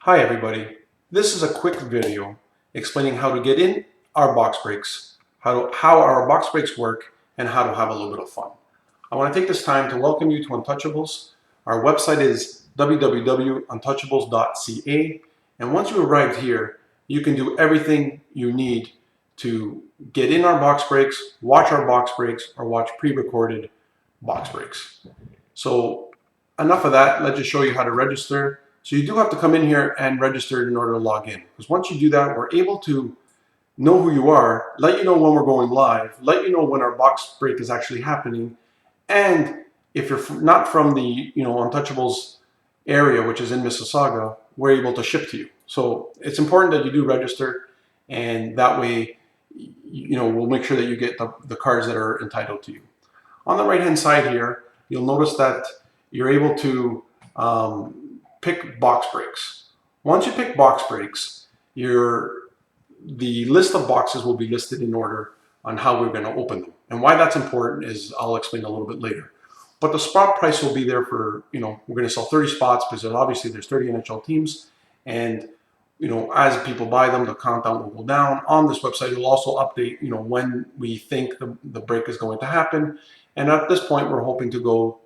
Hi everybody, this is a quick video explaining how to get in our box breaks, how our box breaks work, and how to have a little bit of fun. I want to take this time to welcome you to Untouchables. Our website is www.untouchables.ca, and once you arrive here, you can do everything you need to get in our box breaks, watch our box breaks, or watch pre-recorded box breaks. So enough of that, let's just show you how to register. So you do have to come in here and register in order to log in. Because once you do that, we're able to know who you are, let you know when we're going live, let you know when our box break is actually happening, and if you're not from the Untouchables area, which is in Mississauga, we're able to ship to you. So it's important that you do register, and that way, we'll make sure that you get the cards that are entitled to you. On the right hand side here, you'll notice that you're able to pick box breaks. Once you pick box breaks, the list of boxes will be listed in order on how we're going to open them. And why that's important is I'll explain a little bit later. But the spot price will be there for, we're going to sell 30 spots because obviously there's 30 NHL teams. And, as people buy them, the countdown will go down. On this website, you'll also update, when we think the break is going to happen. And at this point, we're hoping to go,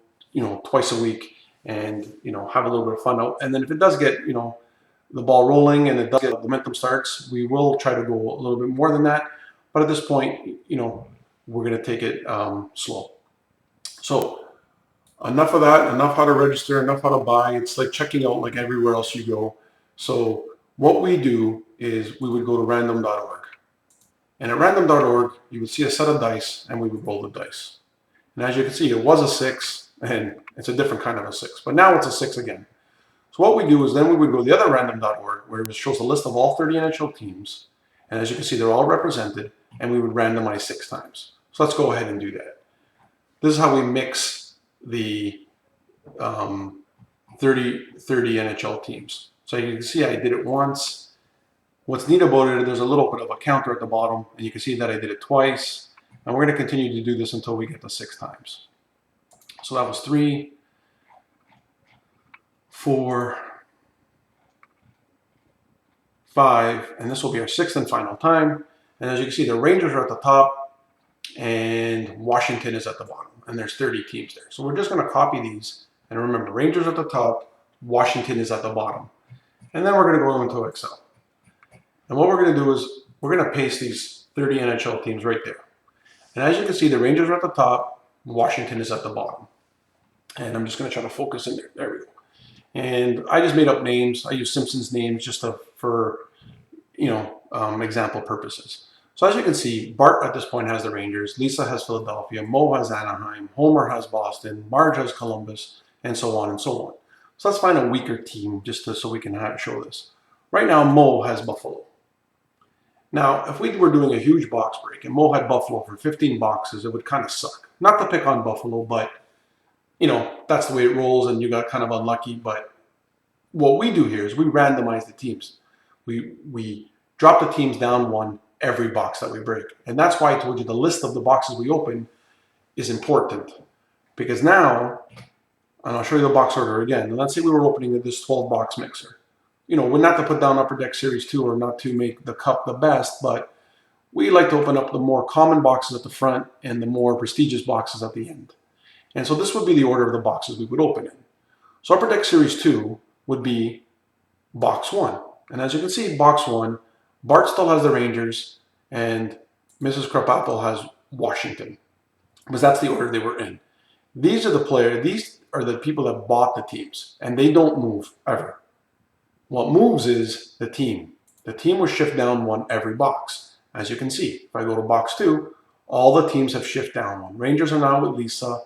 twice a week and, have a little bit of fun out. And then if it does get, the ball rolling and it does get the momentum starts, we will try to go a little bit more than that. But at this point, we're going to take it slow. So enough of that, enough how to register, enough how to buy. It's like checking out like everywhere else you go. So what we do is we would go to random.org. And at random.org, you would see a set of dice and we would roll the dice. And as you can see, it was a 6 and it's a different kind of a 6, but now it's a 6 again. So what we do is then we would go to the other random.org where it shows a list of all 30 NHL teams. And as you can see, they're all represented and we would randomize 6 times. So let's go ahead and do that. This is how we mix the 30 NHL teams. So you can see I did it once. What's neat about it, there's a little bit of a counter at the bottom and you can see that I did it twice. And we're going to continue to do this until we get to 6 times. So that was 3, 4, 5, and this will be our 6th and final time. And as you can see, the Rangers are at the top and Washington is at the bottom. And there's 30 teams there. So we're just going to copy these. And remember, Rangers at the top, Washington is at the bottom. And then we're going to go into Excel. And what we're going to do is we're going to paste these 30 NHL teams right there. And as you can see, the Rangers are at the top, Washington is at the bottom. And I'm just going to try to focus in there. There we go. And I just made up names. I use Simpsons names just for example purposes. So as you can see, Bart at this point has the Rangers, Lisa has Philadelphia, Mo has Anaheim, Homer has Boston, Marge has Columbus, and so on and so on. So let's find a weaker team just so we can show this. Right now, Mo has Buffalo. Now, if we were doing a huge box break and Mo had Buffalo for 15 boxes, it would kind of suck. Not to pick on Buffalo, but that's the way it rolls and you got kind of unlucky. But what we do here is we randomize the teams. We drop the teams down one every box that we break. And that's why I told you the list of the boxes we open is important. Because now, and I'll show you the box order again. And let's say we were opening this 12 box mixer. We're not to put down Upper Deck Series 2 or not to make the cup the best, but we like to open up the more common boxes at the front and the more prestigious boxes at the end. And so this would be the order of the boxes we would open in. So Upper Deck Series 2 would be box 1. And as you can see, box 1, Bart still has the Rangers and Mrs. Krabappel has Washington. Because that's the order they were in. These are the people that bought the teams. And they don't move, ever. What moves is the team. The team will shift down one every box. As you can see, if I go to box 2, all the teams have shifted down one. Rangers are now with Lisa.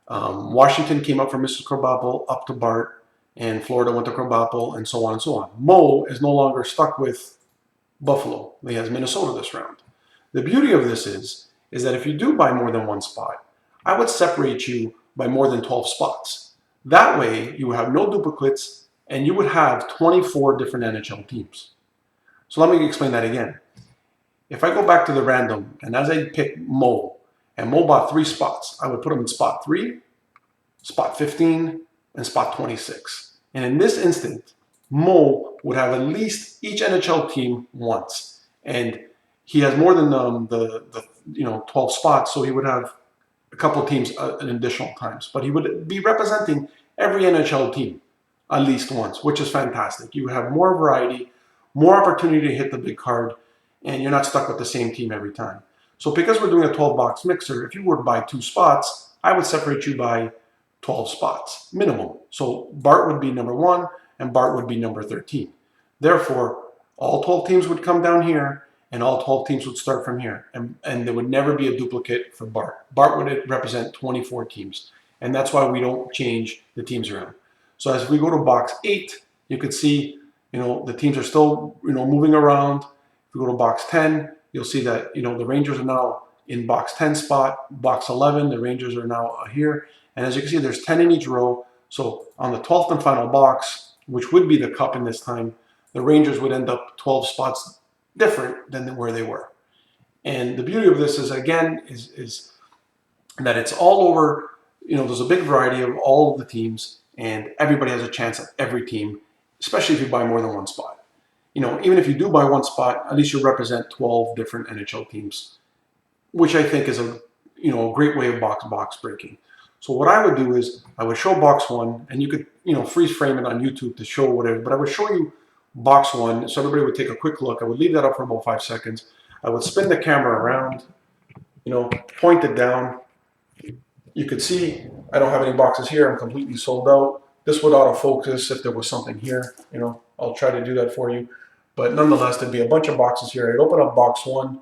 Washington came up from Mrs. Krabappel up to Bart, and Florida went to Krabappel, and so on and so on. Mo is no longer stuck with Buffalo. He has Minnesota this round. The beauty of this is that if you do buy more than one spot, I would separate you by more than 12 spots. That way, you would have no duplicates, and you would have 24 different NHL teams. So let me explain that again. If I go back to the random, and as I pick Mo, and Mo bought 3 spots, I would put him in spot 3, spot 15, and spot 26. And in this instant, Mo would have at least each NHL team once, and he has more than the 12 spots, so he would have a couple teams an additional times, but he would be representing every NHL team at least once, which is fantastic. You have more variety, more opportunity to hit the big card, and you're not stuck with the same team every time. So because we're doing a 12-box mixer, if you were to buy 2 spots, I would separate you by 12 spots minimum. So Bart would be number 1 and Bart would be number 13. Therefore, all 12 teams would come down here and all 12 teams would start from here. And there would never be a duplicate for Bart. Bart would represent 24 teams. And that's why we don't change the teams around. So as we go to box 8, you could see, the teams are still, moving around. If we go to box 10, you'll see that, the Rangers are now in box 10 spot. Box 11, the Rangers are now here. And as you can see, there's 10 in each row. So on the 12th and final box, which would be the cup in this time, the Rangers would end up 12 spots different than where they were. And the beauty of this is, again, is that it's all over, there's a big variety of all of the teams, and everybody has a chance at every team, especially if you buy more than 1 spot. Even if you do buy 1 spot, at least you represent 12 different NHL teams, which I think is a great way of box breaking. So what I would do is I would show box 1, and you could freeze frame it on YouTube to show whatever, but I would show you box 1 so everybody would take a quick look. I would leave that up for about 5 seconds. I would spin the camera around, point it down. You could see I don't have any boxes here. I'm completely sold out. This would autofocus if there was something here. I'll try to do that for you. But nonetheless, there'd be a bunch of boxes here. I'd open up box 1,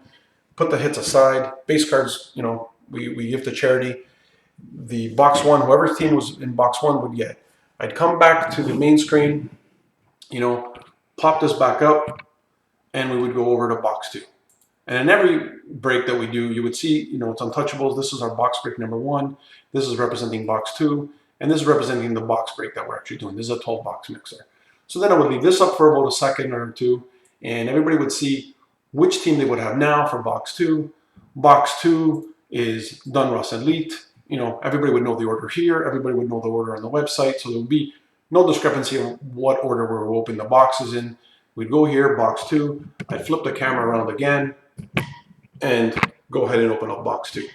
put the hits aside. Base cards, we give to charity. The box 1, whoever's team was in box 1 would get. I'd come back to the main screen, pop this back up, and we would go over to box 2. And in every break that we do, you would see, it's Untouchables. This is our box break number 1. This is representing box 2. And this is representing the box break that we're actually doing. This is a 12-box mixer. So then I would leave this up for about a second or 2, and everybody would see which team they would have now for box 2. Box 2 is Dunruss Elite. Everybody would know the order here. Everybody would know the order on the website. So there would be no discrepancy in what order we're opening the boxes in. We'd go here, box 2. I'd flip the camera around again and go ahead and open up box 2.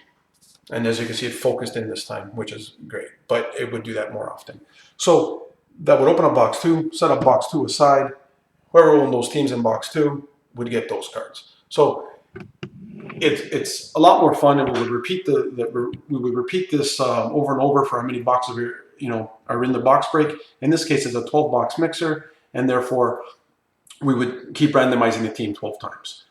And as you can see, it focused in this time, which is great, but it would do that more often. So that would open up box 2, set up box 2 aside. Whoever owned those teams in box 2 would get those cards. So it's a lot more fun, and we would repeat this over and over for how many boxes are in the box break. In this case, it's a 12-box mixer, and therefore we would keep randomizing the team 12 times.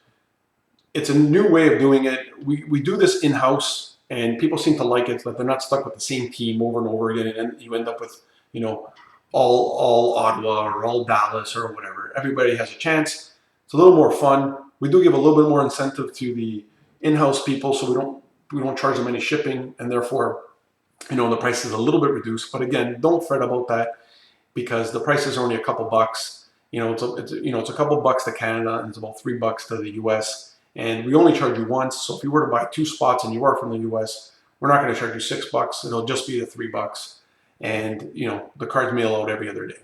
It's a new way of doing it. We do this in-house, and people seem to like it, that they're not stuck with the same team over and over again, and you end up with, all Ottawa or all Dallas or whatever. Everybody has a chance. It's a little more fun. We do give a little bit more incentive to the in-house people, so we don't charge them any shipping, and therefore, the price is a little bit reduced. But again, don't fret about that, because the price is only a couple bucks. It's a couple bucks to Canada, and it's about $3 to the US. And we only charge you once. So if you were to buy 2 spots and you are from the US, we're not going to charge you $6. It'll just be the $3. And the cards mail out every other day.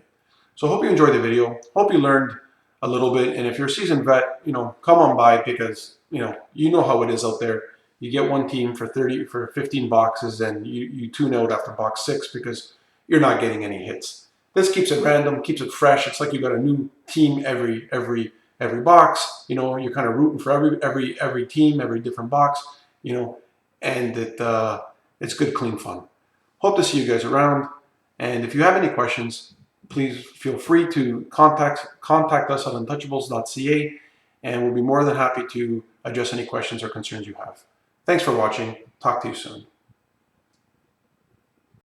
So I hope you enjoyed the video. Hope you learned a little bit. And if you're a seasoned vet, come on by, because you know how it is out there. You get one team for 15 boxes, and you tune out after box 6 because you're not getting any hits. This keeps it random, keeps it fresh. It's like you got a new team every box. You're kind of rooting for every team, every different box. And it's good, clean fun. Hope to see you guys around. And if you have any questions, please feel free to contact us at untouchables.ca, and we'll be more than happy to address any questions or concerns you have. Thanks for watching. Talk to you soon.